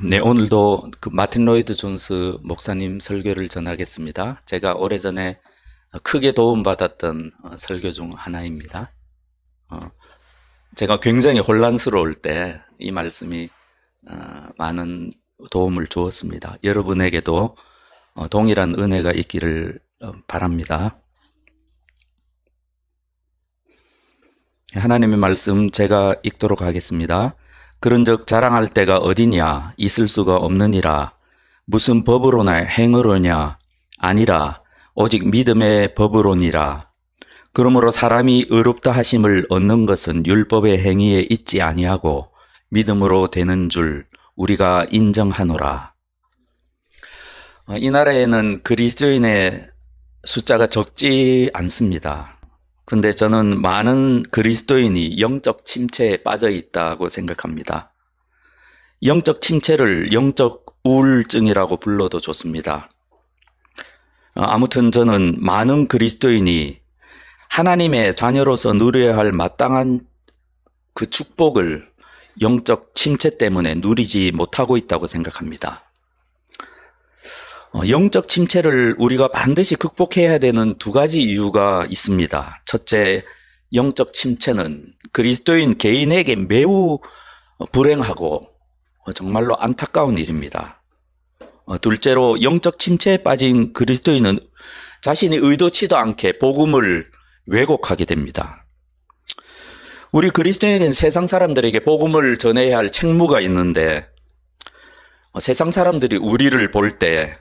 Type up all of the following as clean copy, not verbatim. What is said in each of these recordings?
네, 오늘도 마틴 로이드 존스 목사님 설교를 전하겠습니다. 제가 오래전에 크게 도움받았던 설교 중 하나입니다. 제가 굉장히 혼란스러울 때 이 말씀이 많은 도움을 주었습니다. 여러분에게도 동일한 은혜가 있기를 바랍니다. 하나님의 말씀 제가 읽도록 하겠습니다. 그런즉 자랑할 데가 어디냐? 있을 수가 없느니라. 무슨 법으로나 행으로냐? 아니라 오직 믿음의 법으로니라. 그러므로 사람이 의롭다 하심을 얻는 것은 율법의 행위에 있지 아니하고 믿음으로 되는 줄 우리가 인정하노라. 이 나라에는 그리스도인의 숫자가 적지 않습니다. 근데 저는 많은 그리스도인이 영적 침체에 빠져 있다고 생각합니다. 영적 침체를 영적 우울증이라고 불러도 좋습니다. 아무튼 저는 많은 그리스도인이 하나님의 자녀로서 누려야 할 마땅한 그 축복을 영적 침체 때문에 누리지 못하고 있다고 생각합니다. 영적 침체를 우리가 반드시 극복해야 되는 두 가지 이유가 있습니다. 첫째, 영적 침체는 그리스도인 개인에게 매우 불행하고 정말로 안타까운 일입니다. 둘째로, 영적 침체에 빠진 그리스도인은 자신이 의도치도 않게 복음을 왜곡하게 됩니다. 우리 그리스도인에게는 세상 사람들에게 복음을 전해야 할 책무가 있는데 세상 사람들이 우리를 볼 때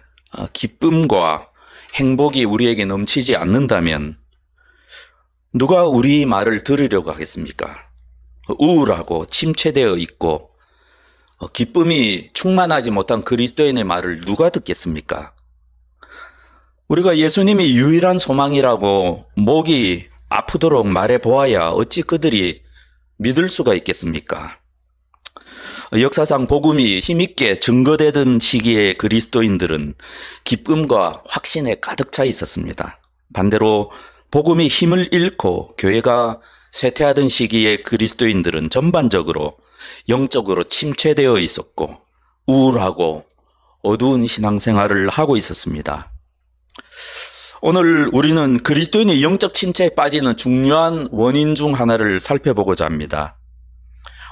기쁨과 행복이 우리에게 넘치지 않는다면 누가 우리 말을 들으려고 하겠습니까? 우울하고 침체되어 있고 기쁨이 충만하지 못한 그리스도인의 말을 누가 듣겠습니까? 우리가 예수님이 유일한 소망이라고 목이 아프도록 말해보아야 어찌 그들이 믿을 수가 있겠습니까? 역사상 복음이 힘있게 증거되던 시기의 그리스도인들은 기쁨과 확신에 가득 차 있었습니다. 반대로 복음이 힘을 잃고 교회가 쇠퇴하던 시기의 그리스도인들은 전반적으로 영적으로 침체되어 있었고 우울하고 어두운 신앙생활을 하고 있었습니다. 오늘 우리는 그리스도인의 영적 침체에 빠지는 중요한 원인 중 하나를 살펴보고자 합니다.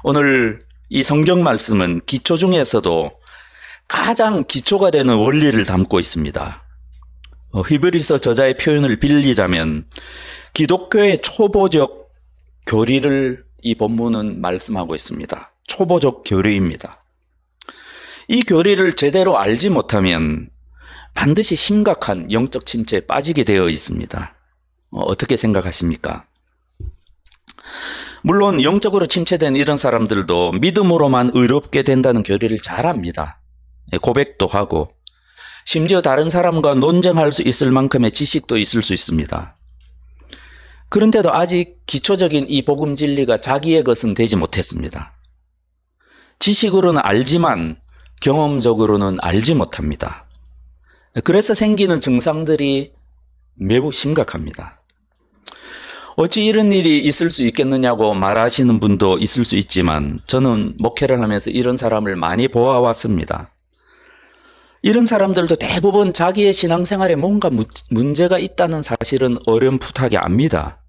오늘 이 성경 말씀은 기초 중에서도 가장 기초가 되는 원리를 담고 있습니다. 히브리서 저자의 표현을 빌리자면 기독교의 초보적 교리를 이 본문은 말씀하고 있습니다. 초보적 교리입니다. 이 교리를 제대로 알지 못하면 반드시 심각한 영적 침체에 빠지게 되어 있습니다. 어떻게 생각하십니까? 물론 영적으로 침체된 이런 사람들도 믿음으로만 의롭게 된다는 교리를 잘 압니다. 고백도 하고 심지어 다른 사람과 논쟁할 수 있을 만큼의 지식도 있을 수 있습니다. 그런데도 아직 기초적인 이 복음 진리가 자기의 것은 되지 못했습니다. 지식으로는 알지만 경험적으로는 알지 못합니다. 그래서 생기는 증상들이 매우 심각합니다. 어찌 이런 일이 있을 수 있겠느냐고 말하시는 분도 있을 수 있지만 저는 목회를 하면서 이런 사람을 많이 보아왔습니다. 이런 사람들도 대부분 자기의 신앙생활에 뭔가 문제가 있다는 사실은 어렴풋하게 압니다.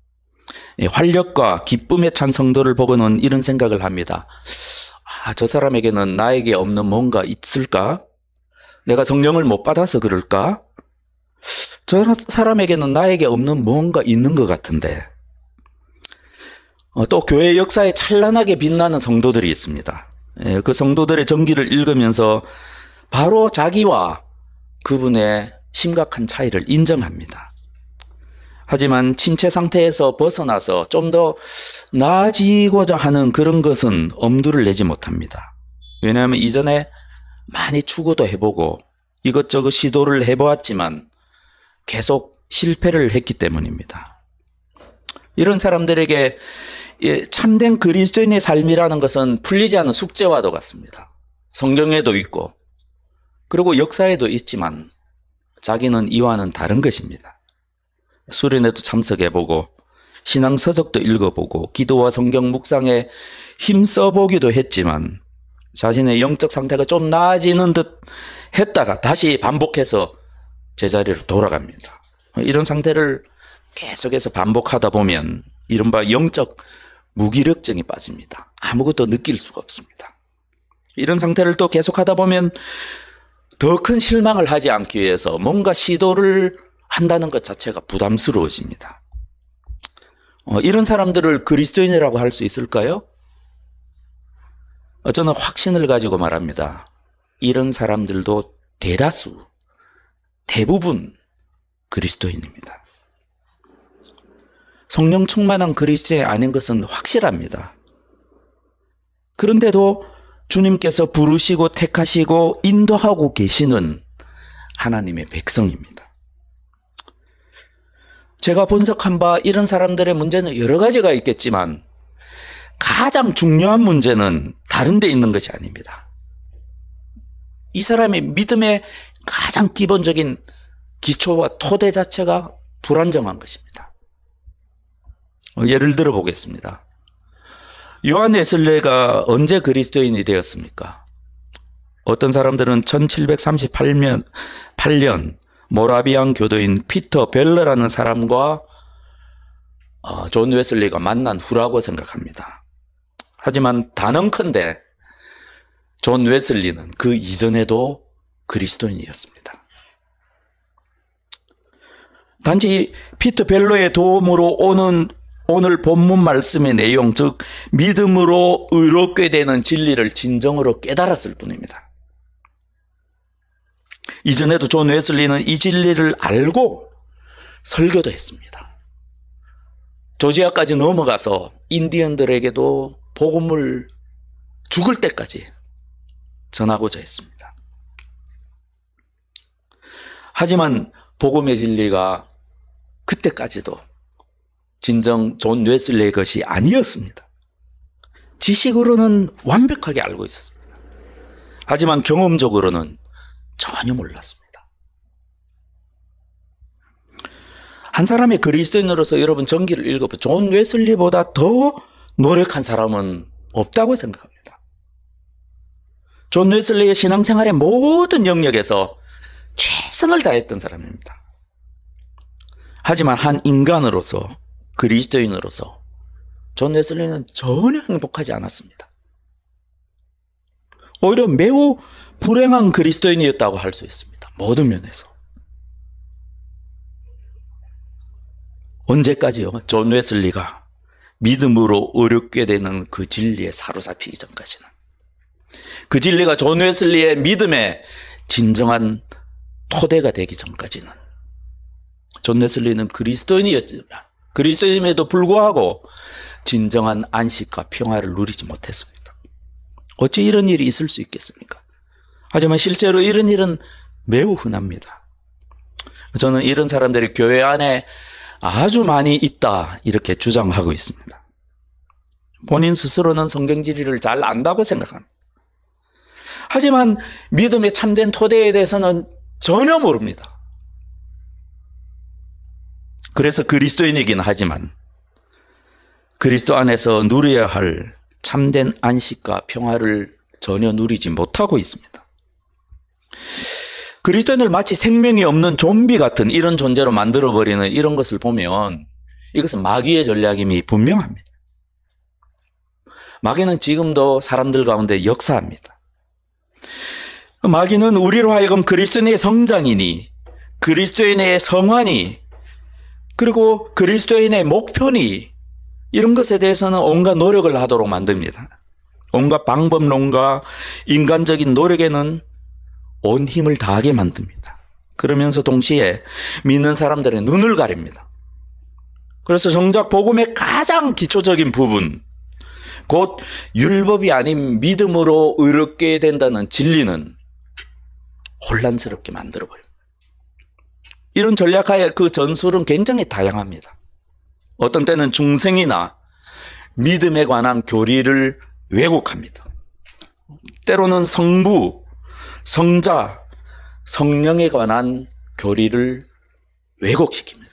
활력과 기쁨에 찬 성도를 보고는 이런 생각을 합니다. 저 사람에게는 나에게 없는 뭔가 있을까? 내가 성령을 못 받아서 그럴까? 저 사람에게는 나에게 없는 뭔가 있는 것 같은데. 또 교회 역사에 찬란하게 빛나는 성도들이 있습니다. 그 성도들의 전기를 읽으면서 바로 자기와 그분의 심각한 차이를 인정합니다. 하지만 침체 상태에서 벗어나서 좀 더 나아지고자 하는 그런 것은 엄두를 내지 못합니다. 왜냐하면 이전에 많이 추구도 해보고 이것저것 시도를 해보았지만 계속 실패를 했기 때문입니다. 이런 사람들에게 참된 그리스도인의 삶이라는 것은 풀리지 않은 숙제와도 같습니다. 성경에도 있고 그리고 역사에도 있지만 자기는 이와는 다른 것입니다. 수련회도 참석해보고 신앙서적도 읽어보고 기도와 성경 묵상에 힘써보기도 했지만 자신의 영적 상태가 좀 나아지는 듯 했다가 다시 반복해서 제자리로 돌아갑니다. 이런 상태를 계속해서 반복하다 보면 이른바 영적 무기력증이 빠집니다. 아무것도 느낄 수가 없습니다. 이런 상태를 또 계속하다 보면 더 큰 실망을 하지 않기 위해서 뭔가 시도를 한다는 것 자체가 부담스러워집니다. 이런 사람들을 그리스도인이라고 할 수 있을까요? 저는 확신을 가지고 말합니다. 이런 사람들도 대부분 그리스도인입니다. 성령 충만한 그리스도인이 아닌 것은 확실합니다. 그런데도 주님께서 부르시고 택하시고 인도하고 계시는 하나님의 백성입니다. 제가 분석한 바 이런 사람들의 문제는 여러 가지가 있겠지만 가장 중요한 문제는 다른 데 있는 것이 아닙니다. 이 사람의 믿음의 가장 기본적인 기초와 토대 자체가 불안정한 것입니다. 예를 들어 보겠습니다. 요한 웨슬레가 언제 그리스도인이 되었습니까? 어떤 사람들은 1738년 모라비안 교도인 피터 벨러라는 사람과 존 웨슬리가 만난 후라고 생각합니다. 하지만 단언컨대 존 웨슬리는 그 이전에도 그리스도인이었습니다. 단지 피터 벨러의 도움으로 오늘 본문 말씀의 내용, 즉 믿음으로 의롭게 되는 진리를 진정으로 깨달았을 뿐입니다. 이전에도 존 웨슬리는 이 진리를 알고 설교도 했습니다. 조지아까지 넘어가서 인디언들에게도 복음을 죽을 때까지 전하고자 했습니다. 하지만 복음의 진리가 그때까지도 진정 존 웨슬리의 것이 아니었습니다. 지식으로는 완벽하게 알고 있었습니다. 하지만 경험적으로는 전혀 몰랐습니다. 한 사람의 그리스도인으로서 여러분 전기를 읽어보면 존 웨슬리보다 더 노력한 사람은 없다고 생각합니다. 존 웨슬리의 신앙생활의 모든 영역에서 최선을 다했던 사람입니다. 하지만 한 인간으로서, 그리스도인으로서 존 웨슬리는 전혀 행복하지 않았습니다. 오히려 매우 불행한 그리스도인이었다고 할 수 있습니다. 모든 면에서. 언제까지요? 존 웨슬리가 믿음으로 의롭게 되는 그 진리에 사로잡히기 전까지는. 그 진리가 존 웨슬리의 믿음의 진정한 토대가 되기 전까지는 존 웨슬리는 그리스도인이었지만 그리스도인임에도 불구하고 진정한 안식과 평화를 누리지 못했습니다. 어찌 이런 일이 있을 수 있겠습니까? 하지만 실제로 이런 일은 매우 흔합니다. 저는 이런 사람들이 교회 안에 아주 많이 있다 이렇게 주장하고 있습니다. 본인 스스로는 성경 진리를 잘 안다고 생각합니다. 하지만 믿음의 참된 토대에 대해서는 전혀 모릅니다. 그래서 그리스도인이긴 하지만 그리스도 안에서 누려야 할 참된 안식과 평화를 전혀 누리지 못하고 있습니다. 그리스도인을 마치 생명이 없는 좀비 같은 이런 존재로 만들어버리는 이런 것을 보면 이것은 마귀의 전략임이 분명합니다. 마귀는 지금도 사람들 가운데 역사합니다. 마귀는 우리로 하여금 그리스도인의 성장이니 그리스도인의 성화니 그리고 그리스도인의 목표니 이런 것에 대해서는 온갖 노력을 하도록 만듭니다. 온갖 방법론과 인간적인 노력에는 온 힘을 다하게 만듭니다. 그러면서 동시에 믿는 사람들의 눈을 가립니다. 그래서 정작 복음의 가장 기초적인 부분, 곧 율법이 아닌 믿음으로 의롭게 된다는 진리는 혼란스럽게 만들어버립니다. 이런 전략하에 그 전술은 굉장히 다양합니다. 어떤 때는 중생이나 믿음에 관한 교리를 왜곡합니다. 때로는 성부, 성자, 성령에 관한 교리를 왜곡시킵니다.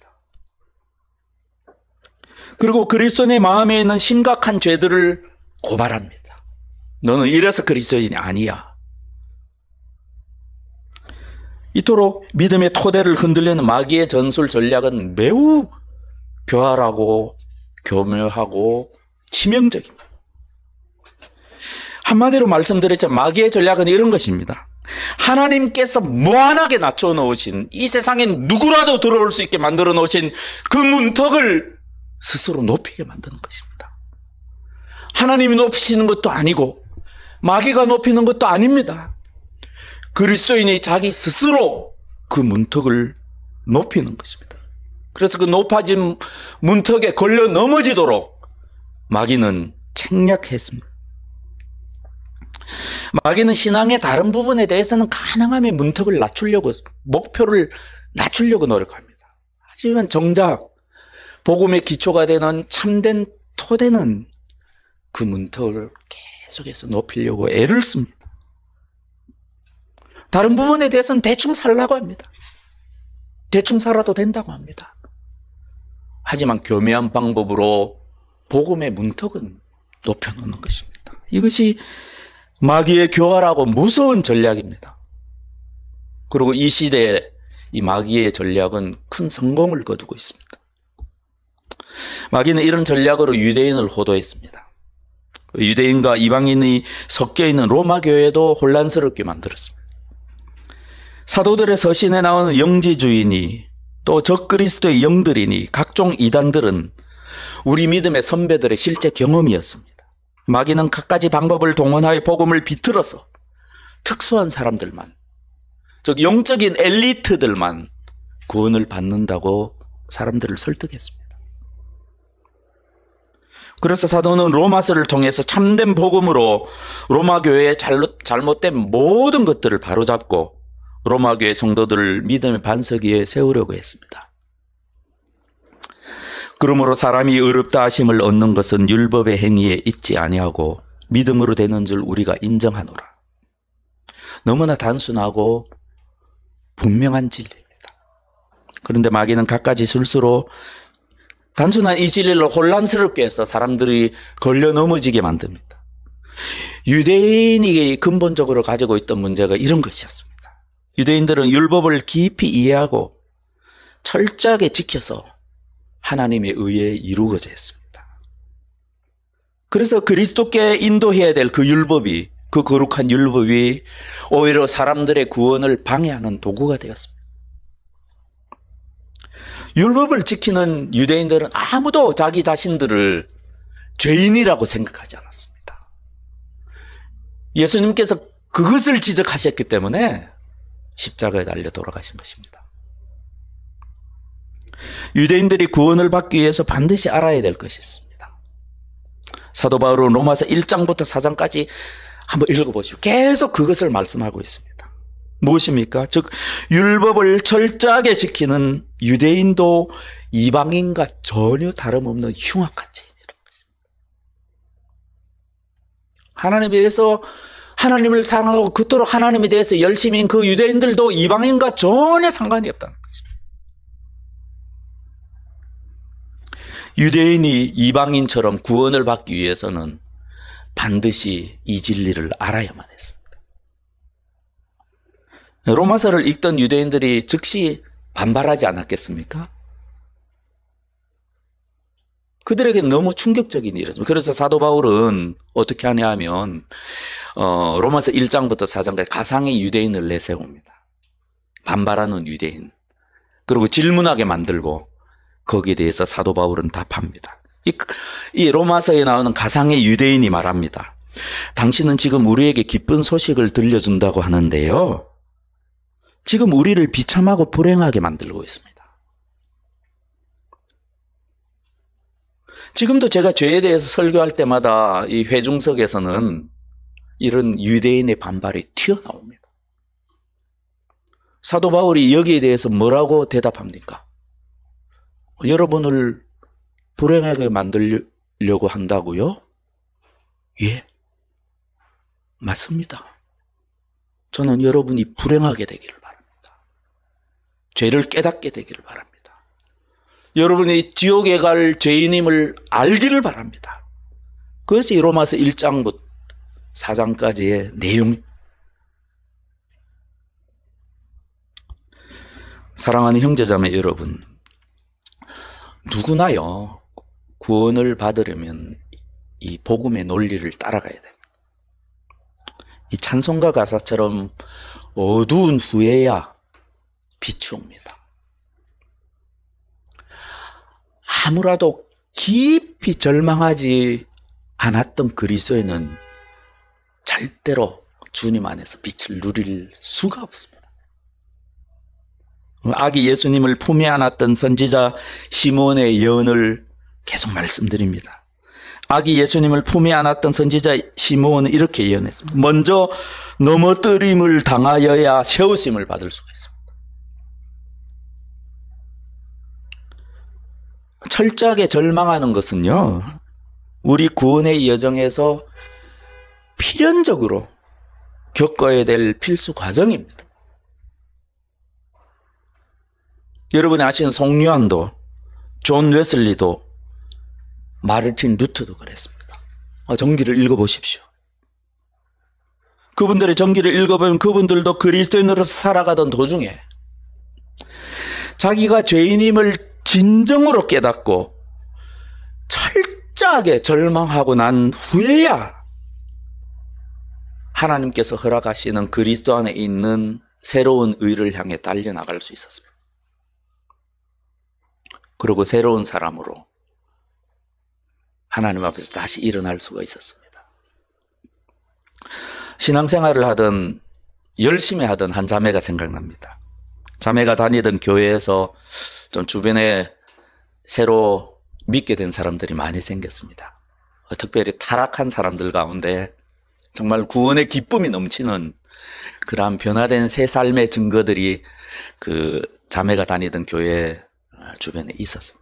그리고 그리스도인의 마음에 있는 심각한 죄들을 고발합니다. 너는 이래서 그리스도인이 아니야. 이토록 믿음의 토대를 흔들려는 마귀의 전술 전략은 매우 교활하고 교묘하고 치명적입니다. 한마디로 말씀드렸지만 마귀의 전략은 이런 것입니다. 하나님께서 무한하게 낮춰 놓으신, 이 세상에 누구라도 들어올 수 있게 만들어 놓으신 그 문턱을 스스로 높이게 만드는 것입니다. 하나님이 높이시는 것도 아니고 마귀가 높이는 것도 아닙니다. 그리스도인이 자기 스스로 그 문턱을 높이는 것입니다. 그래서 그 높아진 문턱에 걸려 넘어지도록 마귀는 책략했습니다. 마귀는 신앙의 다른 부분에 대해서는 가능하면 문턱을 낮추려고, 목표를 낮추려고 노력합니다. 하지만 정작 복음의 기초가 되는 참된 토대는 그 문턱을 계속해서 높이려고 애를 씁니다. 다른 부분에 대해서는 대충 살라고 합니다. 대충 살아도 된다고 합니다. 하지만 교묘한 방법으로 복음의 문턱은 높여놓는 것입니다. 이것이 마귀의 교활하고 무서운 전략입니다. 그리고 이 시대에 이 마귀의 전략은 큰 성공을 거두고 있습니다. 마귀는 이런 전략으로 유대인을 호도했습니다. 유대인과 이방인이 섞여 있는 로마 교회도 혼란스럽게 만들었습니다. 사도들의 서신에 나오는 영지주의니 또 적그리스도의 영들이니 각종 이단들은 우리 믿음의 선배들의 실제 경험이었습니다. 마귀는 갖가지 방법을 동원하여 복음을 비틀어서 특수한 사람들만, 즉 영적인 엘리트들만 구원을 받는다고 사람들을 설득했습니다. 그래서 사도는 로마서를 통해서 참된 복음으로 로마 교회의 잘못된 모든 것들을 바로잡고 로마 교회 성도들을 믿음의 반석 위에 세우려고 했습니다. 그러므로 사람이 의롭다 하심을 얻는 것은 율법의 행위에 있지 아니하고 믿음으로 되는 줄 우리가 인정하노라. 너무나 단순하고 분명한 진리입니다. 그런데 마귀는 갖가지 술수로 단순한 이 진리를 혼란스럽게 해서 사람들이 걸려 넘어지게 만듭니다. 유대인이 근본적으로 가지고 있던 문제가 이런 것이었습니다. 유대인들은 율법을 깊이 이해하고 철저하게 지켜서 하나님의 의에 이루어져 있습니다. 그래서 그리스도께 인도해야 될 그 율법이, 그 거룩한 율법이 오히려 사람들의 구원을 방해하는 도구가 되었습니다. 율법을 지키는 유대인들은 아무도 자기 자신들을 죄인이라고 생각하지 않았습니다. 예수님께서 그것을 지적하셨기 때문에 십자가에 달려 돌아가신 것입니다. 유대인들이 구원을 받기 위해서 반드시 알아야 될 것이 있습니다. 사도 바울은 로마서 1장부터 4장까지 한번 읽어보시오. 계속 그것을 말씀하고 있습니다. 무엇입니까? 즉 율법을 철저하게 지키는 유대인도 이방인과 전혀 다름없는 흉악한 죄인이라는 것입니다. 하나님에 대해서, 하나님을 사랑하고 그토록 하나님에 대해서 열심인 그 유대인들도 이방인과 전혀 상관이 없다는 것입니다. 유대인이 이방인처럼 구원을 받기 위해서는 반드시 이 진리를 알아야만 했습니다. 로마서를 읽던 유대인들이 즉시 반발하지 않았겠습니까? 그들에게 너무 충격적인 일이었습니다. 그래서 사도 바울은 어떻게 하냐 하면 로마서 1장부터 4장까지 가상의 유대인을 내세웁니다. 반발하는 유대인. 그리고 질문하게 만들고 거기에 대해서 사도 바울은 답합니다. 이 로마서에 나오는 가상의 유대인이 말합니다. 당신은 지금 우리에게 기쁜 소식을 들려준다고 하는데요, 지금 우리를 비참하고 불행하게 만들고 있습니다. 지금도 제가 죄에 대해서 설교할 때마다 이 회중석에서는 이런 유대인의 반발이 튀어나옵니다. 사도 바울이 여기에 대해서 뭐라고 대답합니까? 여러분을 불행하게 만들려고 한다고요? 예, 맞습니다. 저는 여러분이 불행하게 되기를 바랍니다. 죄를 깨닫게 되기를 바랍니다. 여러분이 지옥에 갈 죄인임을 알기를 바랍니다. 그것이 로마서 1장부터 4장까지의 내용. 사랑하는 형제자매 여러분, 누구나요, 구원을 받으려면 이 복음의 논리를 따라가야 됩니다. 이 찬송가 가사처럼 어두운 후에야 빛이 옵니다. 아무라도 깊이 절망하지 않았던 그리스도인은 절대로 주님 안에서 빛을 누릴 수가 없습니다. 아기 예수님을 품에 안았던 선지자 시몬의 예언을 계속 말씀드립니다. 아기 예수님을 품에 안았던 선지자 시몬은 이렇게 예언했습니다. 먼저 넘어뜨림을 당하여야 세우심을 받을 수가 있습니다. 철저하게 절망하는 것은요, 우리 구원의 여정에서 필연적으로 겪어야 될 필수 과정입니다. 여러분이 아시는 송요한도, 존 웨슬리도, 마르틴 루터도 그랬습니다. 전기를 읽어보십시오. 그분들의 전기를 읽어보면 그분들도 그리스도인으로서 살아가던 도중에 자기가 죄인임을 진정으로 깨닫고 철저하게 절망하고 난 후에야 하나님께서 허락하시는 그리스도 안에 있는 새로운 의를 향해 달려나갈 수 있었습니다. 그리고 새로운 사람으로 하나님 앞에서 다시 일어날 수가 있었습니다. 신앙생활을 하던, 열심히 하던 한 자매가 생각납니다. 자매가 다니던 교회에서 좀 주변에 새로 믿게 된 사람들이 많이 생겼습니다. 특별히 타락한 사람들 가운데 정말 구원의 기쁨이 넘치는 그러한 변화된 새 삶의 증거들이 그 자매가 다니던 교회 주변에 있었습니다.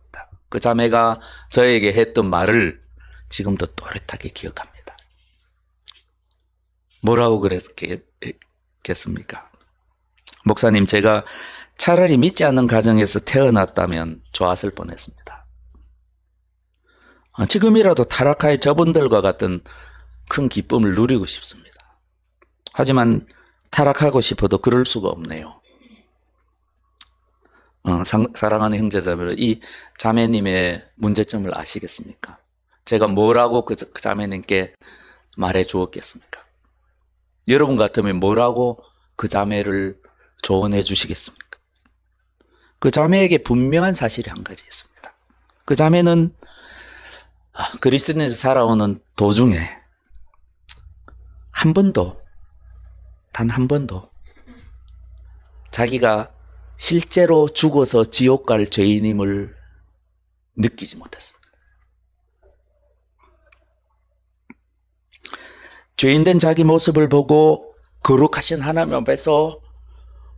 그 자매가 저에게 했던 말을 지금도 또렷하게 기억합니다. 뭐라고 그랬겠습니까? 목사님, 제가 차라리 믿지 않는 가정에서 태어났다면 좋았을 뻔했습니다. 지금이라도 타락하여 저분들과 같은 큰 기쁨을 누리고 싶습니다. 하지만 타락하고 싶어도 그럴 수가 없네요. 사랑하는 형제자매, 이 자매님의 문제점을 아시겠습니까? 제가 뭐라고 그 자매님께 말해 주었겠습니까? 여러분 같으면 뭐라고 그 자매를 조언해 주시겠습니까? 그 자매에게 분명한 사실이 한 가지 있습니다. 그 자매는 그리스도인에서 살아오는 도중에 단 한 번도 자기가 실제로 죽어서 지옥 갈 죄인임을 느끼지 못했습니다. 죄인된 자기 모습을 보고 거룩하신 하나님 앞에서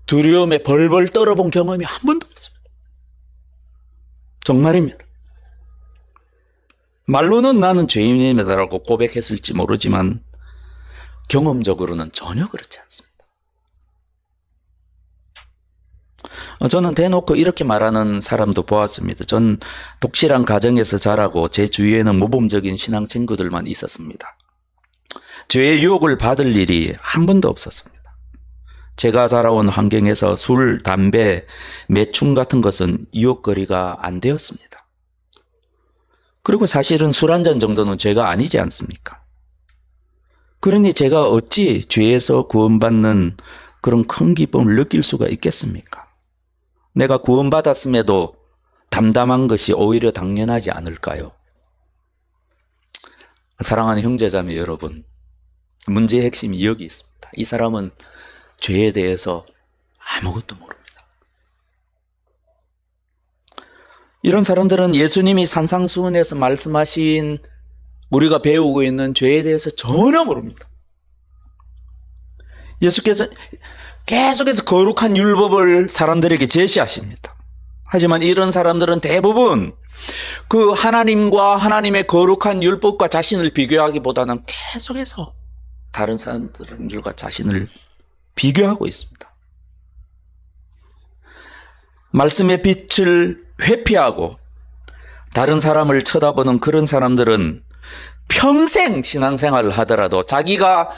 두려움에 벌벌 떨어본 경험이 한 번도 없습니다. 정말입니다. 말로는 나는 죄인이다라고 고백했을지 모르지만 경험적으로는 전혀 그렇지 않습니다. 저는 대놓고 이렇게 말하는 사람도 보았습니다. 전 독실한 가정에서 자라고 제 주위에는 모범적인 신앙 친구들만 있었습니다. 죄의 유혹을 받을 일이 한 번도 없었습니다. 제가 자라온 환경에서 술, 담배, 매춘 같은 것은 유혹거리가 안 되었습니다. 그리고 사실은 술 한 잔 정도는 죄가 아니지 않습니까? 그러니 제가 어찌 죄에서 구원받는 그런 큰 기쁨을 느낄 수가 있겠습니까? 내가 구원받았음에도 담담한 것이 오히려 당연하지 않을까요? 사랑하는 형제자매 여러분, 문제의 핵심이 여기 있습니다. 이 사람은 죄에 대해서 아무것도 모릅니다. 이런 사람들은 예수님이 산상수훈에서 말씀하신 우리가 배우고 있는 죄에 대해서 전혀 모릅니다. 예수께서 계속해서 거룩한 율법을 사람들에게 제시하십니다. 하지만 이런 사람들은 대부분 그 하나님과 하나님의 거룩한 율법과 자신을 비교하기보다는 계속해서 다른 사람들과 자신을 비교하고 있습니다. 말씀의 빛을 회피하고 다른 사람을 쳐다보는 그런 사람들은 평생 신앙생활을 하더라도 자기가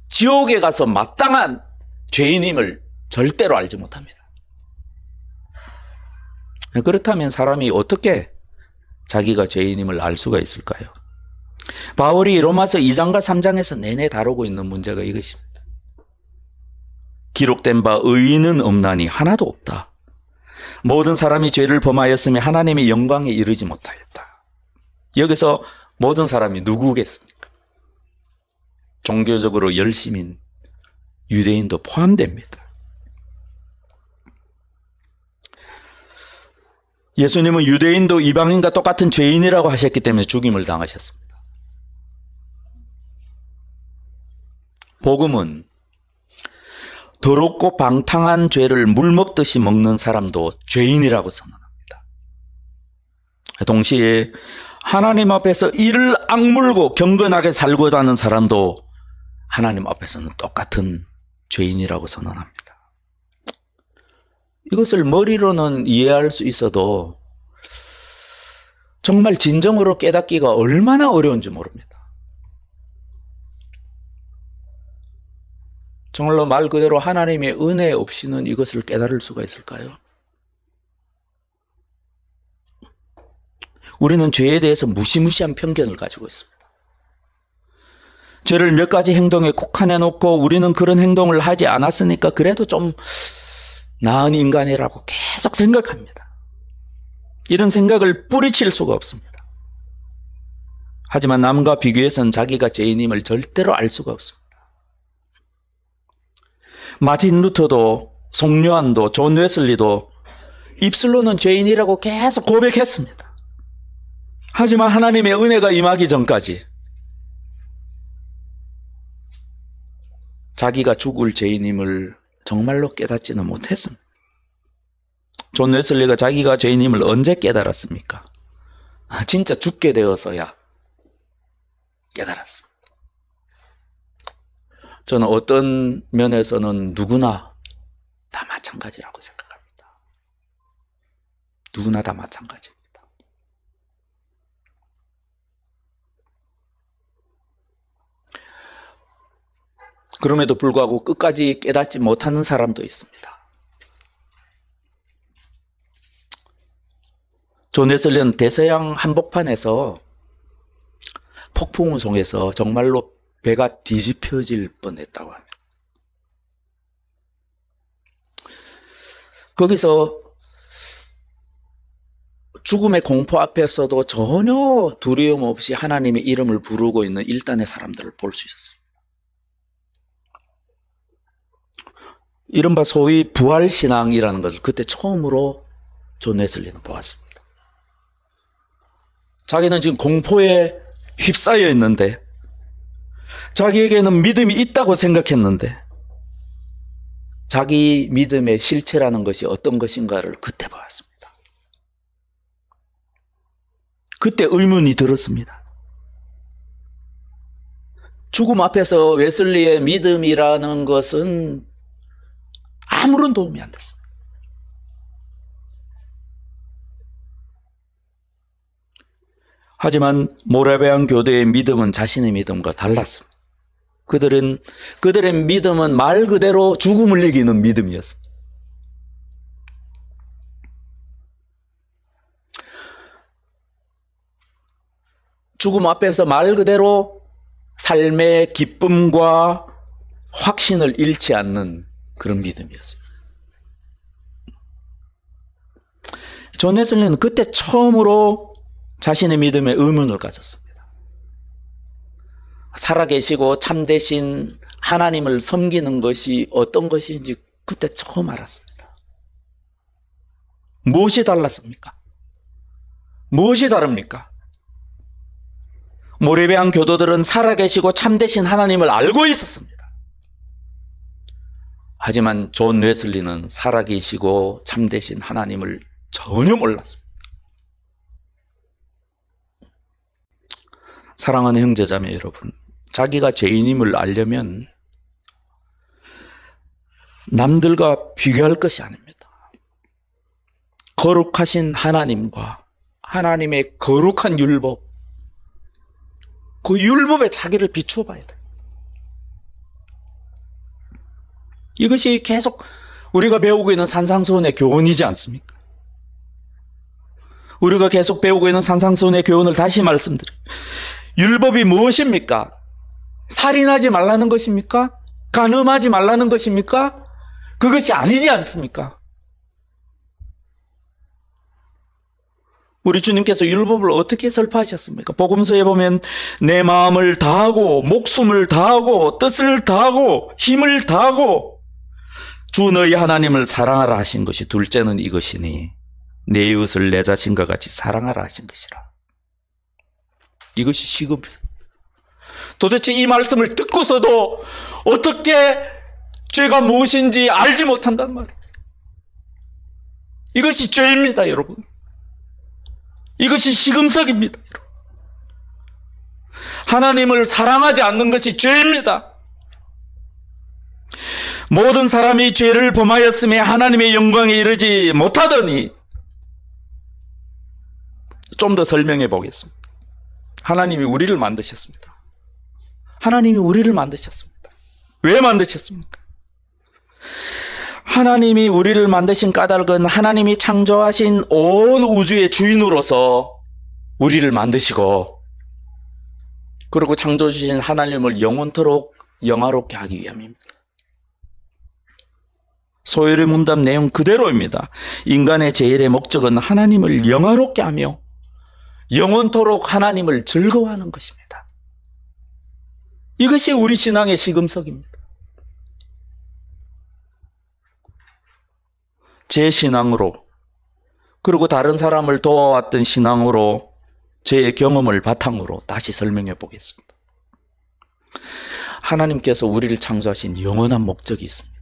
지옥에 가서 마땅한 죄인임을 절대로 알지 못합니다. 그렇다면 사람이 어떻게 자기가 죄인임을 알 수가 있을까요? 바울이 로마서 2장과 3장에서 내내 다루고 있는 문제가 이것입니다. 기록된 바 의인은 없나니 하나도 없다. 모든 사람이 죄를 범하였으며 하나님의 영광에 이르지 못하였다. 여기서 모든 사람이 누구겠습니까? 종교적으로 열심인 유대인도 포함됩니다. 예수님은 유대인도 이방인과 똑같은 죄인이라고 하셨기 때문에 죽임을 당하셨습니다. 복음은 더럽고 방탕한 죄를 물 먹듯이 먹는 사람도 죄인이라고 선언합니다. 동시에 하나님 앞에서 이를 악물고 경건하게 살고자 하는 사람도 하나님 앞에서는 똑같은 죄인이라고 선언합니다. 이것을 머리로는 이해할 수 있어도 정말 진정으로 깨닫기가 얼마나 어려운지 모릅니다. 정말로 말 그대로 하나님의 은혜 없이는 이것을 깨달을 수가 있을까요? 우리는 죄에 대해서 무시무시한 편견을 가지고 있습니다. 죄를 몇 가지 행동에 국한해 놓고 우리는 그런 행동을 하지 않았으니까 그래도 좀 나은 인간이라고 계속 생각합니다. 이런 생각을 뿌리칠 수가 없습니다. 하지만 남과 비교해서는 자기가 죄인임을 절대로 알 수가 없습니다. 마틴 루터도 송요한도 존 웨슬리도 입술로는 죄인이라고 계속 고백했습니다. 하지만 하나님의 은혜가 임하기 전까지 자기가 죽을 죄인임을 정말로 깨닫지는 못했습니다. 존 웨슬리가 자기가 죄인임을 언제 깨달았습니까? 진짜 죽게 되어서야 깨달았습니다. 저는 어떤 면에서는 누구나 다 마찬가지라고 생각합니다. 누구나 다 마찬가지입니다. 그럼에도 불구하고 끝까지 깨닫지 못하는 사람도 있습니다. 존 웨슬리는 대서양 한복판에서 폭풍우 속에서 정말로 배가 뒤집혀질 뻔했다고 합니다. 거기서 죽음의 공포 앞에서도 전혀 두려움 없이 하나님의 이름을 부르고 있는 일단의 사람들을 볼 수 있었습니다. 이른바 소위 부활신앙이라는 것을 그때 처음으로 존 웨슬리는 보았습니다. 자기는 지금 공포에 휩싸여 있는데 자기에게는 믿음이 있다고 생각했는데 자기 믿음의 실체라는 것이 어떤 것인가를 그때 보았습니다. 그때 의문이 들었습니다. 죽음 앞에서 웨슬리의 믿음이라는 것은 아무런 도움이 안 됐습니다. 하지만 모라비안 교대의 믿음은 자신의 믿음과 달랐습니다. 그들의 믿음은 말 그대로 죽음을 이기는 믿음이었습니다. 죽음 앞에서 말 그대로 삶의 기쁨과 확신을 잃지 않는 그런 믿음이었습니다. 존 웨슬리는 그때 처음으로 자신의 믿음에 의문을 가졌습니다. 살아계시고 참되신 하나님을 섬기는 것이 어떤 것인지 그때 처음 알았습니다. 무엇이 달랐습니까? 무엇이 다릅니까? 모라비안 교도들은 살아계시고 참되신 하나님을 알고 있었습니다. 하지만 존 웨슬리는 살아계시고 참되신 하나님을 전혀 몰랐습니다. 사랑하는 형제자매 여러분, 자기가 죄인임을 알려면 남들과 비교할 것이 아닙니다. 거룩하신 하나님과 하나님의 거룩한 율법, 그 율법에 자기를 비추어 봐야 돼. 이것이 계속 우리가 배우고 있는 산상수훈의 교훈이지 않습니까? 우리가 계속 배우고 있는 산상수훈의 교훈을 다시 말씀드려요. 율법이 무엇입니까? 살인하지 말라는 것입니까? 간음하지 말라는 것입니까? 그것이 아니지 않습니까? 우리 주님께서 율법을 어떻게 설파하셨습니까? 복음서에 보면 내 마음을 다하고 목숨을 다하고 뜻을 다하고 힘을 다하고 주 너희 하나님을 사랑하라 하신 것이 둘째는 이것이니 내 이웃을 내 자신과 같이 사랑하라 하신 것이라. 이것이 시급입니다. 도대체 이 말씀을 듣고서도 어떻게 죄가 무엇인지 알지 못한단 말이에요. 이것이 죄입니다, 여러분. 이것이 시금석입니다. 하나님을 사랑하지 않는 것이 죄입니다. 모든 사람이 죄를 범하였음에 하나님의 영광에 이르지 못하더니, 좀 더 설명해 보겠습니다. 하나님이 우리를 만드셨습니다. 하나님이 우리를 만드셨습니다. 왜 만드셨습니까? 하나님이 우리를 만드신 까닭은 하나님이 창조하신 온 우주의 주인으로서 우리를 만드시고, 그리고 창조주신 하나님을 영원토록 영화롭게 하기 위함입니다. 소요리 문답 내용 그대로입니다. 인간의 제일의 목적은 하나님을 영화롭게 하며 영원토록 하나님을 즐거워하는 것입니다. 이것이 우리 신앙의 시금석입니다. 제 신앙으로, 그리고 다른 사람을 도와왔던 신앙으로, 제 경험을 바탕으로 다시 설명해 보겠습니다. 하나님께서 우리를 창조하신 영원한 목적이 있습니다.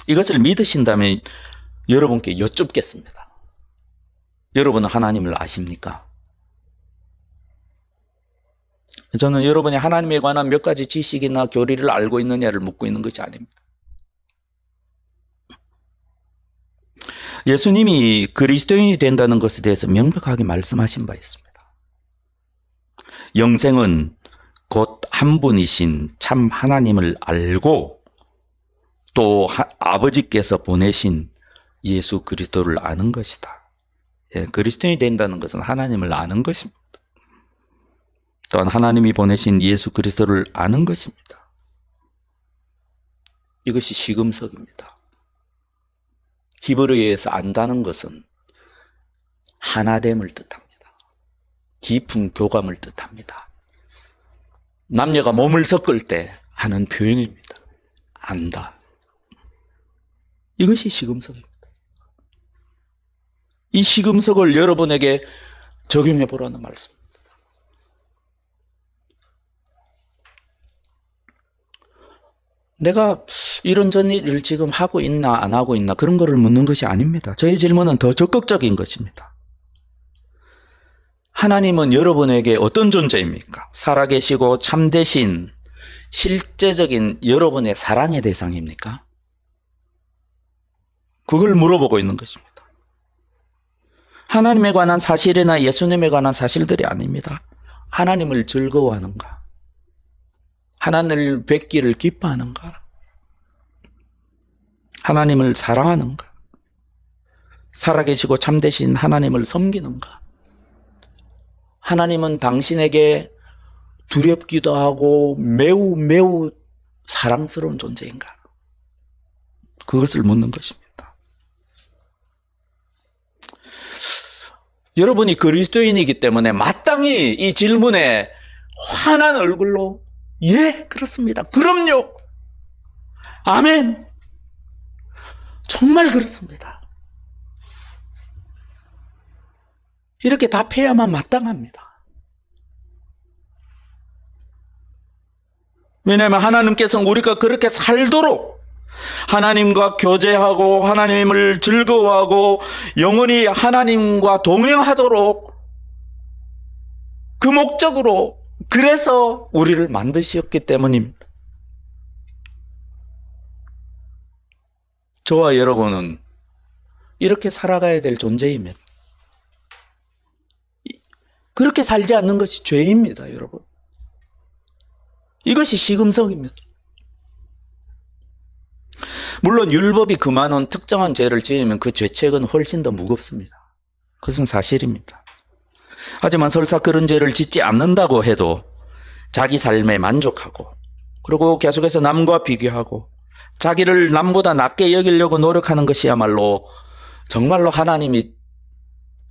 이것을 믿으신다면 여러분께 여쭙겠습니다. 여러분은 하나님을 아십니까? 저는 여러분이 하나님에 관한 몇 가지 지식이나 교리를 알고 있느냐를 묻고 있는 것이 아닙니다. 예수님이 그리스도인이 된다는 것에 대해서 명백하게 말씀하신 바 있습니다. 영생은 곧 한 분이신 참 하나님을 알고 또 아버지께서 보내신 예수 그리스도를 아는 것이다. 예, 그리스도인이 된다는 것은 하나님을 아는 것입니다. 또한 하나님이 보내신 예수 그리스도를 아는 것입니다. 이것이 시금석입니다. 히브리어에서 안다는 것은 하나됨을 뜻합니다. 깊은 교감을 뜻합니다. 남녀가 몸을 섞을 때 하는 표현입니다. 안다. 이것이 시금석입니다. 이 시금석을 여러분에게 적용해 보라는 말씀입니다. 내가 이런저런 일을 지금 하고 있나 안 하고 있나 그런 거를 묻는 것이 아닙니다. 저의 질문은 더 적극적인 것입니다. 하나님은 여러분에게 어떤 존재입니까? 살아계시고 참되신 실제적인 여러분의 사랑의 대상입니까? 그걸 물어보고 있는 것입니다. 하나님에 관한 사실이나 예수님에 관한 사실들이 아닙니다. 하나님을 즐거워하는가? 하나님을 뵙기를 기뻐하는가? 하나님을 사랑하는가? 살아계시고 참되신 하나님을 섬기는가? 하나님은 당신에게 두렵기도 하고 매우 사랑스러운 존재인가? 그것을 묻는 것입니다. 여러분이 그리스도인이기 때문에 마땅히 이 질문에 환한 얼굴로 예, 그렇습니다. 그럼요. 아멘. 정말 그렇습니다. 이렇게 답해야만 마땅합니다. 왜냐하면 하나님께서는 우리가 그렇게 살도록 하나님과 교제하고 하나님을 즐거워하고 영원히 하나님과 동행하도록 그 목적으로 그래서 우리를 만드셨기 때문입니다. 저와 여러분은 이렇게 살아가야 될 존재입니다. 그렇게 살지 않는 것이 죄입니다, 여러분. 이것이 시금석입니다. 물론 율법이 금하는 특정한 죄를 지으면 그 죄책은 훨씬 더 무겁습니다. 그것은 사실입니다. 하지만 설사 그런 죄를 짓지 않는다고 해도 자기 삶에 만족하고, 그리고 계속해서 남과 비교하고 자기를 남보다 낮게 여기려고 노력하는 것이야말로 정말로 하나님이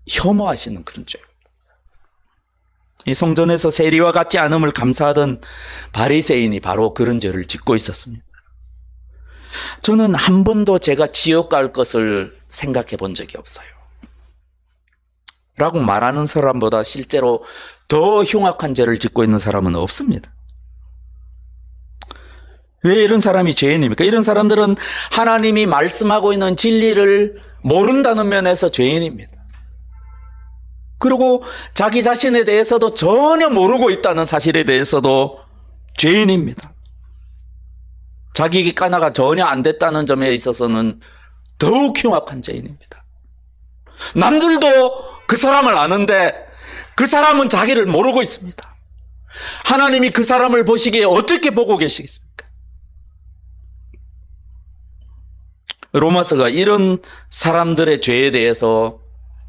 혐오하시는 그런 죄입니다. 이 성전에서 세리와 같지 않음을 감사하던 바리새인이 바로 그런 죄를 짓고 있었습니다. 저는 한 번도 제가 지옥 갈 것을 생각해 본 적이 없어요 라고 말하는 사람보다 실제로 더 흉악한 죄를 짓고 있는 사람은 없습니다. 왜 이런 사람이 죄인입니까? 이런 사람들은 하나님이 말씀하고 있는 진리를 모른다는 면에서 죄인입니다. 그리고 자기 자신에 대해서도 전혀 모르고 있다는 사실에 대해서도 죄인입니다. 자기 객관화가 전혀 안 됐다는 점에 있어서는 더욱 흉악한 죄인입니다. 남들도 그 사람을 아는데 그 사람은 자기를 모르고 있습니다. 하나님이 그 사람을 보시기에 어떻게 보고 계시겠습니까? 로마서가 이런 사람들의 죄에 대해서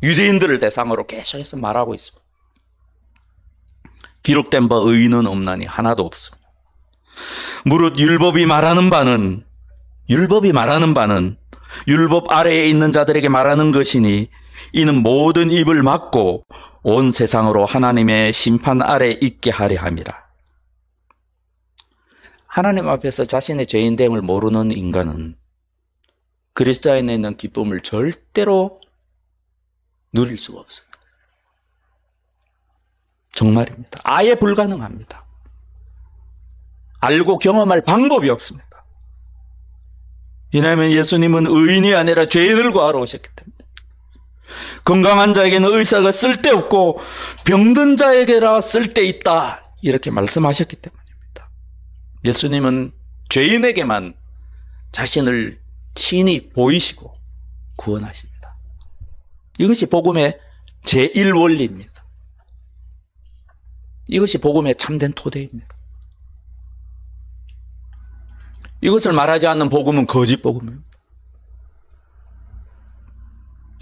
유대인들을 대상으로 계속해서 말하고 있습니다. 기록된 바 의인은 없나니 하나도 없습니다. 무릇 율법이 말하는 바는 율법 아래에 있는 자들에게 말하는 것이니 이는 모든 입을 막고 온 세상으로 하나님의 심판 아래 있게 하려 함이라. 하나님 앞에서 자신의 죄인됨을 모르는 인간은 그리스도 안에 있는 기쁨을 절대로 누릴 수가 없습니다. 정말입니다. 아예 불가능합니다. 알고 경험할 방법이 없습니다. 왜냐하면 예수님은 의인이 아니라 죄인을 구하러 오셨기 때문에. 건강한 자에게는 의사가 쓸데없고 병든 자에게라 쓸데있다 이렇게 말씀하셨기 때문입니다. 예수님은 죄인에게만 자신을 친히 보이시고 구원하십니다. 이것이 복음의 제1원리입니다. 이것이 복음의 참된 토대입니다. 이것을 말하지 않는 복음은 거짓 복음입니다.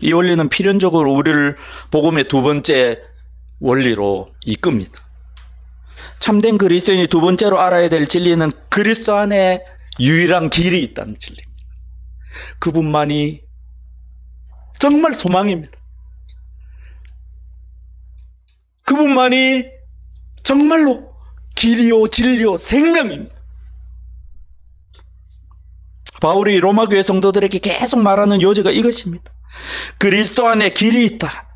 이 원리는 필연적으로 우리를 복음의 두 번째 원리로 이끕니다. 참된 그리스도인이 두 번째로 알아야 될 진리는 그리스도 안에 유일한 길이 있다는 진리입니다. 그분만이 정말 소망입니다. 그분만이 정말로 길이요 진리요 생명입니다. 바울이 로마 교회 성도들에게 계속 말하는 요지가 이것입니다. 그리스도 안에 길이 있다.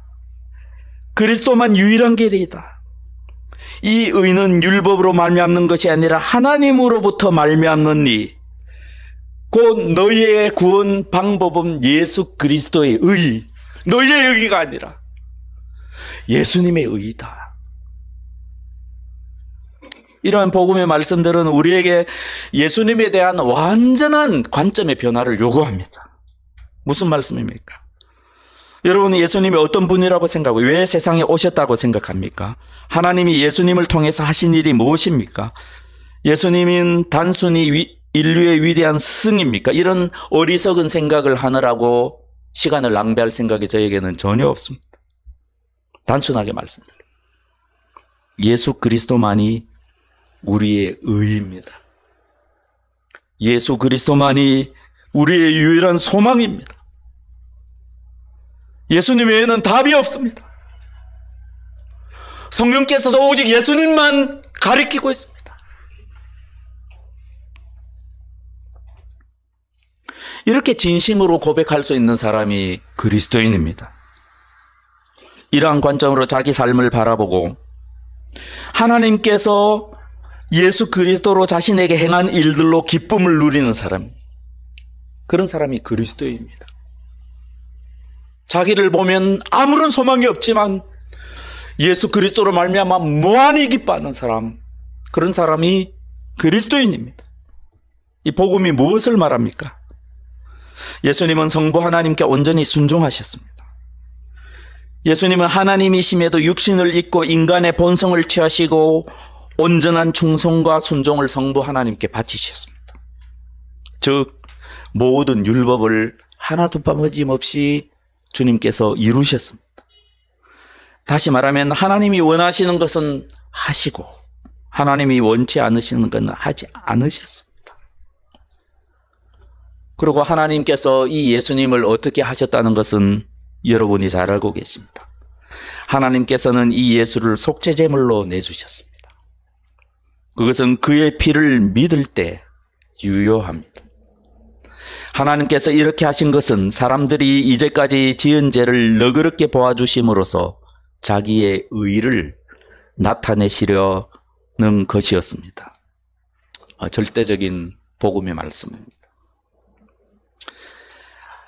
그리스도만 유일한 길이다. 이 의는 율법으로 말미암는 것이 아니라 하나님으로부터 말미암느니 곧 너희의 구원 방법은 예수 그리스도의 의, 너희의 의가 아니라 예수님의 의이다. 이러한 복음의 말씀들은 우리에게 예수님에 대한 완전한 관점의 변화를 요구합니다. 무슨 말씀입니까? 여러분은 예수님이 어떤 분이라고 생각하고 왜 세상에 오셨다고 생각합니까? 하나님이 예수님을 통해서 하신 일이 무엇입니까? 예수님은 단순히 인류의 위대한 스승입니까? 이런 어리석은 생각을 하느라고 시간을 낭비할 생각이 저에게는 전혀 없습니다. 단순하게 말씀드립니다. 예수 그리스도만이 우리의 의입니다. 예수 그리스도만이 우리의 유일한 소망입니다. 예수님 외에는 답이 없습니다. 성령께서도 오직 예수님만 가리키고 있습니다. 이렇게 진심으로 고백할 수 있는 사람이 그리스도인입니다. 이러한 관점으로 자기 삶을 바라보고 하나님께서 예수 그리스도로 자신에게 행한 일들로 기쁨을 누리는 사람, 그런 사람이 그리스도인입니다. 자기를 보면 아무런 소망이 없지만 예수 그리스도로 말미암아 무한히 기뻐하는 사람, 그런 사람이 그리스도인입니다. 이 복음이 무엇을 말합니까? 예수님은 성부 하나님께 온전히 순종하셨습니다. 예수님은 하나님이심에도 육신을 입고 인간의 본성을 취하시고 온전한 충성과 순종을 성부 하나님께 바치셨습니다. 즉 모든 율법을 하나도 빠짐없이 주님께서 이루셨습니다. 다시 말하면 하나님이 원하시는 것은 하시고 하나님이 원치 않으시는 것은 하지 않으셨습니다. 그리고 하나님께서 이 예수님을 어떻게 하셨다는 것은 여러분이 잘 알고 계십니다. 하나님께서는 이 예수를 속죄제물로 내주셨습니다. 그것은 그의 피를 믿을 때 유효합니다. 하나님께서 이렇게 하신 것은 사람들이 이제까지 지은 죄를 너그럽게 보아주심으로써 자기의 의를 나타내시려는 것이었습니다. 절대적인 복음의 말씀입니다.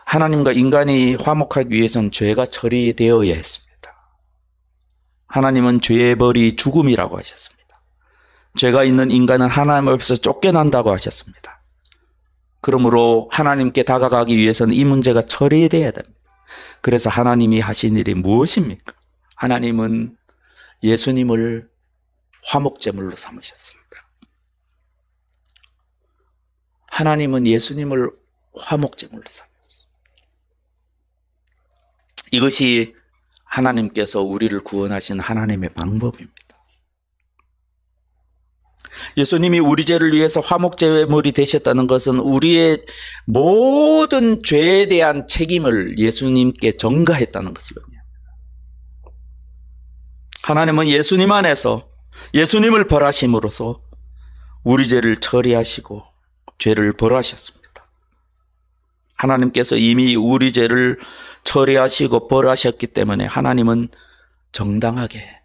하나님과 인간이 화목하기 위해서는 죄가 처리되어야 했습니다. 하나님은 죄의 벌이 죽음이라고 하셨습니다. 죄가 있는 인간은 하나님 앞에서 쫓겨난다고 하셨습니다. 그러므로 하나님께 다가가기 위해서는 이 문제가 처리되어야 됩니다. 그래서 하나님이 하신 일이 무엇입니까? 하나님은 예수님을 화목제물로 삼으셨습니다. 하나님은 예수님을 화목제물로 삼으셨습니다. 이것이 하나님께서 우리를 구원하신 하나님의 방법입니다. 예수님이 우리 죄를 위해서 화목제물이 되셨다는 것은 우리의 모든 죄에 대한 책임을 예수님께 전가했다는 것을 의미합니다. 하나님은 예수님 안에서 예수님을 벌하심으로써 우리 죄를 처리하시고 죄를 벌하셨습니다. 하나님께서 이미 우리 죄를 처리하시고 벌하셨기 때문에 하나님은 정당하게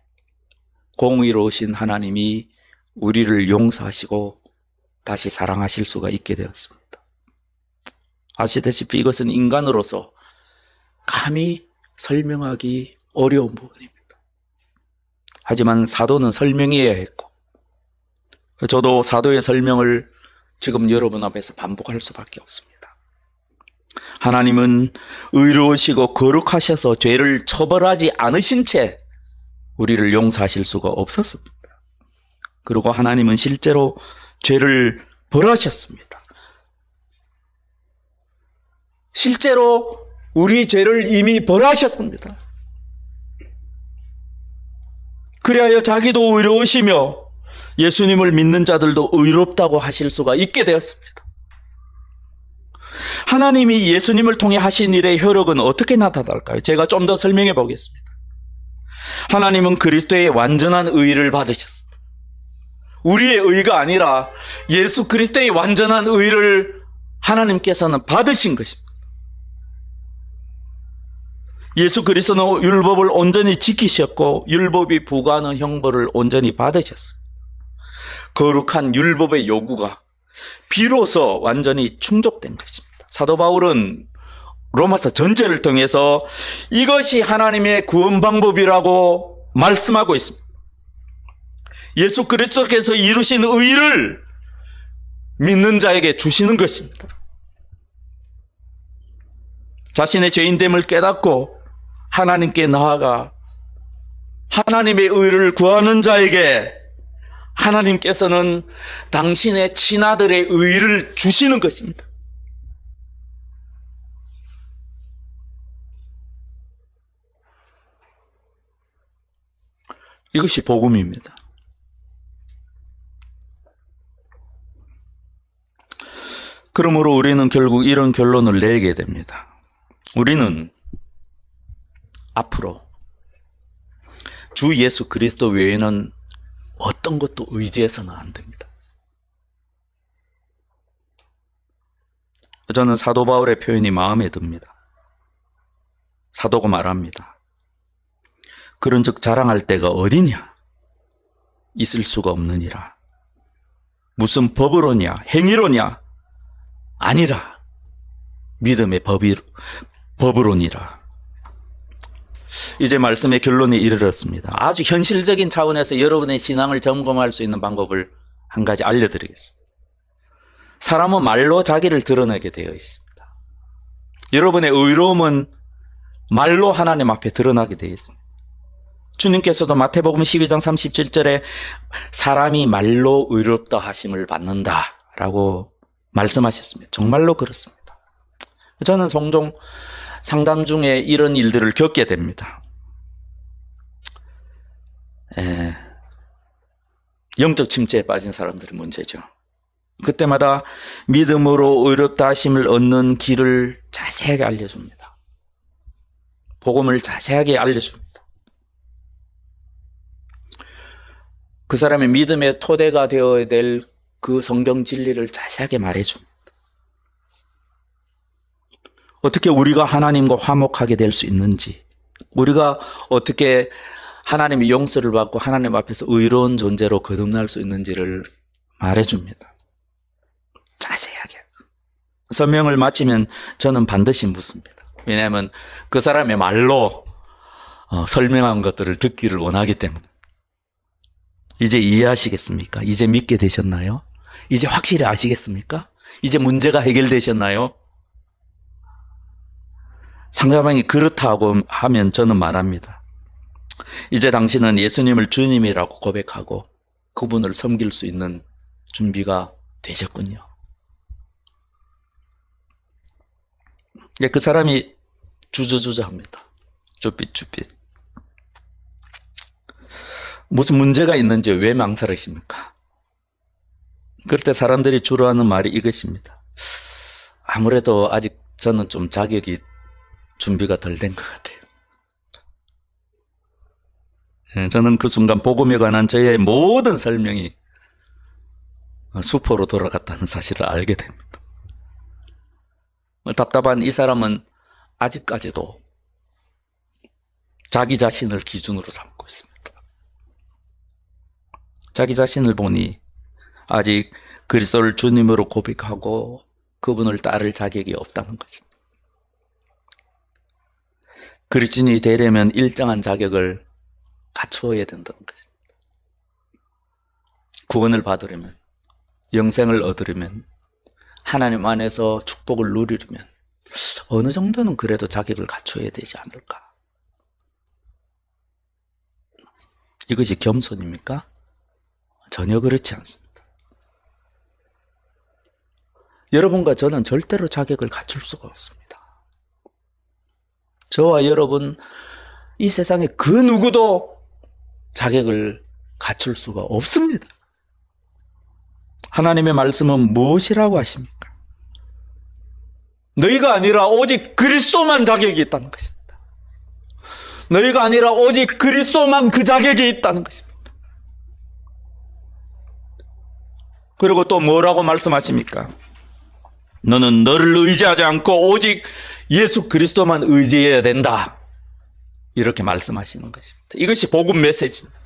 공의로우신 하나님이 우리를 용서하시고 다시 사랑하실 수가 있게 되었습니다. 아시다시피 이것은 인간으로서 감히 설명하기 어려운 부분입니다. 하지만 사도는 설명해야 했고 저도 사도의 설명을 지금 여러분 앞에서 반복할 수밖에 없습니다. 하나님은 의로우시고 거룩하셔서 죄를 처벌하지 않으신 채 우리를 용서하실 수가 없었습니다. 그리고 하나님은 실제로 죄를 벌하셨습니다. 실제로 우리 죄를 이미 벌하셨습니다. 그리하여 자기도 의로우시며 예수님을 믿는 자들도 의롭다고 하실 수가 있게 되었습니다. 하나님이 예수님을 통해 하신 일의 효력은 어떻게 나타날까요? 제가 좀 더 설명해 보겠습니다. 하나님은 그리스도의 완전한 의를 받으셨습니다. 우리의 의가 아니라 예수 그리스도의 완전한 의를 하나님께서는 받으신 것입니다. 예수 그리스도는 율법을 온전히 지키셨고 율법이 부과하는 형벌을 온전히 받으셨습니다. 거룩한 율법의 요구가 비로소 완전히 충족된 것입니다. 사도 바울은 로마서 전체를 통해서 이것이 하나님의 구원 방법이라고 말씀하고 있습니다. 예수 그리스도께서 이루신 의를 믿는 자에게 주시는 것입니다. 자신의 죄인됨을 깨닫고 하나님께 나아가 하나님의 의를 구하는 자에게 하나님께서는 당신의 친아들의 의를 주시는 것입니다. 이것이 복음입니다. 그러므로 우리는 결국 이런 결론을 내게 됩니다. 우리는 앞으로 주 예수 그리스도 외에는 어떤 것도 의지해서는 안 됩니다. 저는 사도 바울의 표현이 마음에 듭니다. 사도가 말합니다. 그런즉 자랑할 데가 어디냐? 있을 수가 없느니라. 무슨 법으로냐? 행위로냐? 아니라 믿음의 법으로니라. 이제 말씀의 결론에 이르렀습니다. 아주 현실적인 차원에서 여러분의 신앙을 점검할 수 있는 방법을 한 가지 알려드리겠습니다. 사람은 말로 자기를 드러내게 되어 있습니다. 여러분의 의로움은 말로 하나님 앞에 드러나게 되어 있습니다. 주님께서도 마태복음 12장 37절에 사람이 말로 의롭다 하심을 받는다라고 말씀하셨습니다. 정말로 그렇습니다. 저는 종종 상담 중에 이런 일들을 겪게 됩니다. 영적 침체에 빠진 사람들의 문제죠. 그때마다 믿음으로 의롭다 하심을 얻는 길을 자세하게 알려줍니다. 복음을 자세하게 알려줍니다. 그 사람의 믿음의 토대가 되어야 될 그 성경 진리를 자세하게 말해줍니다. 어떻게 우리가 하나님과 화목하게 될 수 있는지, 우리가 어떻게 하나님의 용서를 받고 하나님 앞에서 의로운 존재로 거듭날 수 있는지를 말해줍니다. 자세하게. 설명을 마치면 저는 반드시 묻습니다. 왜냐하면 그 사람의 말로 설명한 것들을 듣기를 원하기 때문에. 이제 이해하시겠습니까? 이제 믿게 되셨나요? 이제 확실히 아시겠습니까? 이제 문제가 해결되셨나요? 상대방이 그렇다고 하면 저는 말합니다. 이제 당신은 예수님을 주님이라고 고백하고 그분을 섬길 수 있는 준비가 되셨군요. 이제 그 사람이 주저주저합니다. 쭈삣쭈삣. 무슨 문제가 있는지 왜 망설이십니까? 그럴 때 사람들이 주로 하는 말이 이것입니다. 아무래도 아직 저는 좀 자격이 준비가 덜 된 것 같아요. 저는 그 순간 복음에 관한 저의 모든 설명이 수포로 돌아갔다는 사실을 알게 됩니다. 답답한 이 사람은 아직까지도 자기 자신을 기준으로 삼고 있습니다. 자기 자신을 보니 아직 그리스도를 주님으로 고백하고 그분을 따를 자격이 없다는 것입니다. 그리스도인이 되려면 일정한 자격을 갖추어야 된다는 것입니다. 구원을 받으려면, 영생을 얻으려면, 하나님 안에서 축복을 누리려면 어느 정도는 그래도 자격을 갖춰야 되지 않을까? 이것이 겸손입니까? 전혀 그렇지 않습니다. 여러분과 저는 절대로 자격을 갖출 수가 없습니다. 저와 여러분, 이 세상에 그 누구도 자격을 갖출 수가 없습니다. 하나님의 말씀은 무엇이라고 하십니까? 너희가 아니라 오직 그리스도만 자격이 있다는 것입니다. 너희가 아니라 오직 그리스도만 그 자격이 있다는 것입니다. 그리고 또 뭐라고 말씀하십니까? 너는 너를 의지하지 않고 오직 예수 그리스도만 의지해야 된다. 이렇게 말씀하시는 것입니다. 이것이 복음 메시지입니다.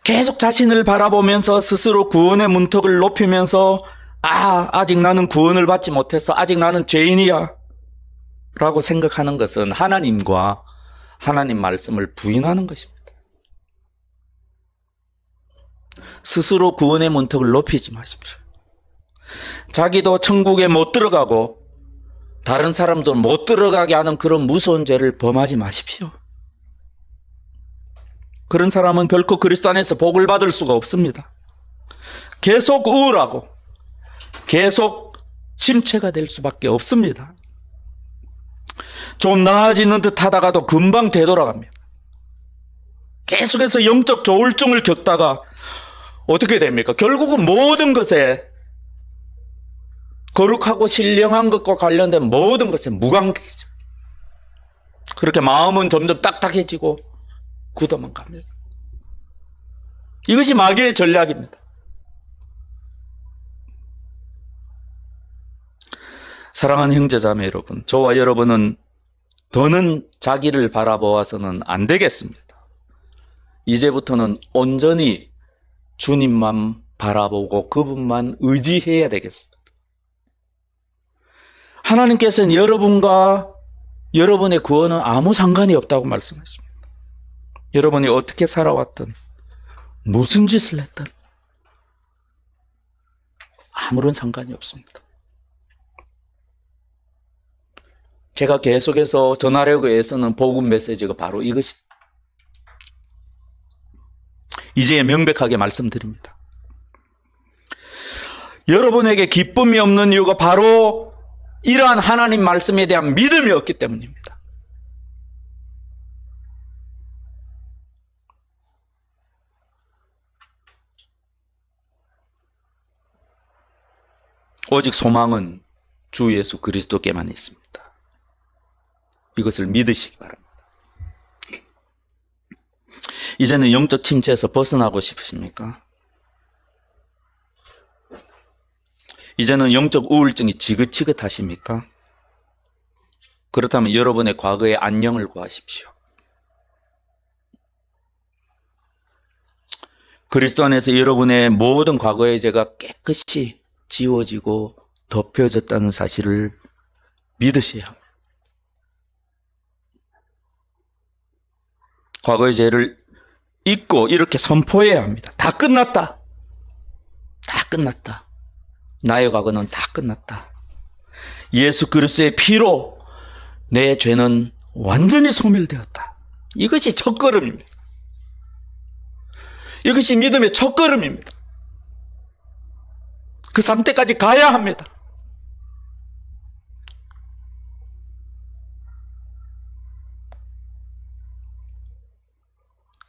계속 자신을 바라보면서 스스로 구원의 문턱을 높이면서 아직 나는 구원을 받지 못해서 아직 나는 죄인이야 라고 생각하는 것은 하나님과 하나님 말씀을 부인하는 것입니다. 스스로 구원의 문턱을 높이지 마십시오. 자기도 천국에 못 들어가고 다른 사람도 못 들어가게 하는 그런 무서운 죄를 범하지 마십시오. 그런 사람은 결코 그리스도 안에서 복을 받을 수가 없습니다. 계속 우울하고 계속 침체가 될 수밖에 없습니다. 좀 나아지는 듯 하다가도 금방 되돌아갑니다. 계속해서 영적 조울증을 겪다가 어떻게 됩니까? 결국은 모든 것에 거룩하고 신령한 것과 관련된 모든 것에 무관계죠. 그렇게 마음은 점점 딱딱해지고 굳어만 갑니다. 이것이 마귀의 전략입니다. 사랑하는 형제자매 여러분, 저와 여러분은 더는 자기를 바라보아서는 안 되겠습니다. 이제부터는 온전히 주님만 바라보고 그분만 의지해야 되겠습니다. 하나님께서는 여러분과 여러분의 구원은 아무 상관이 없다고 말씀하십니다. 여러분이 어떻게 살아왔든 무슨 짓을 했든 아무런 상관이 없습니다. 제가 계속해서 전하려고 해서는 복음 메시지가 바로 이것입니다. 이제 명백하게 말씀드립니다. 여러분에게 기쁨이 없는 이유가 바로 이러한 하나님 말씀에 대한 믿음이 없기 때문입니다. 오직 소망은 주 예수 그리스도께만 있습니다. 이것을 믿으시기 바랍니다. 이제는 영적 침체에서 벗어나고 싶으십니까? 이제는 영적 우울증이 지긋지긋하십니까? 그렇다면 여러분의 과거의 안녕을 구하십시오. 그리스도 안에서 여러분의 모든 과거의 죄가 깨끗이 지워지고 덮여졌다는 사실을 믿으셔야 합니다. 과거의 죄를 잊고 이렇게 선포해야 합니다. 다 끝났다. 다 끝났다. 나의 과거는 다 끝났다. 예수 그리스도의 피로 내 죄는 완전히 소멸되었다. 이것이 첫걸음입니다. 이것이 믿음의 첫걸음입니다. 그 상태까지 가야 합니다.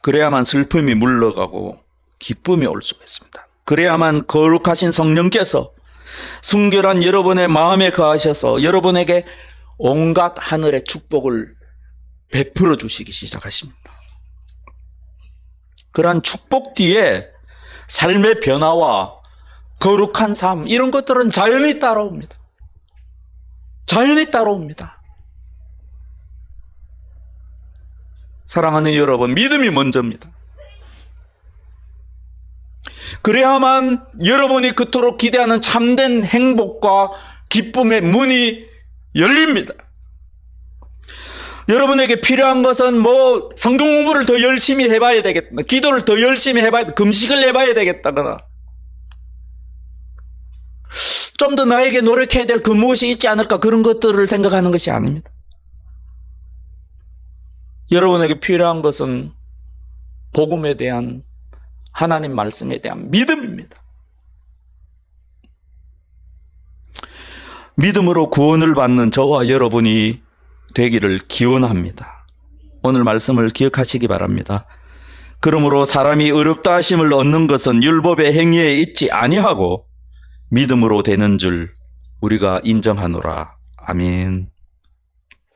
그래야만 슬픔이 물러가고 기쁨이 올 수가 있습니다. 그래야만 거룩하신 성령께서 순결한 여러분의 마음에 거하셔서 여러분에게 온갖 하늘의 축복을 베풀어 주시기 시작하십니다. 그러한 축복 뒤에 삶의 변화와 거룩한 삶, 이런 것들은 자연히 따라옵니다. 자연히 따라옵니다. 사랑하는 여러분, 믿음이 먼저입니다. 그래야만 여러분이 그토록 기대하는 참된 행복과 기쁨의 문이 열립니다. 여러분에게 필요한 것은 성경 공부를 더 열심히 해봐야 되겠다, 기도를 더 열심히 해봐야 되겠다, 금식을 해봐야 되겠다거나 좀 더 나에게 노력해야 될 그 무엇이 있지 않을까, 그런 것들을 생각하는 것이 아닙니다. 여러분에게 필요한 것은 복음에 대한, 하나님 말씀에 대한 믿음입니다. 믿음으로 구원을 받는 저와 여러분이 되기를 기원합니다. 오늘 말씀을 기억하시기 바랍니다. 그러므로 사람이 의롭다 하심을 얻는 것은 율법의 행위에 있지 아니하고 믿음으로 되는 줄 우리가 인정하노라. 아멘.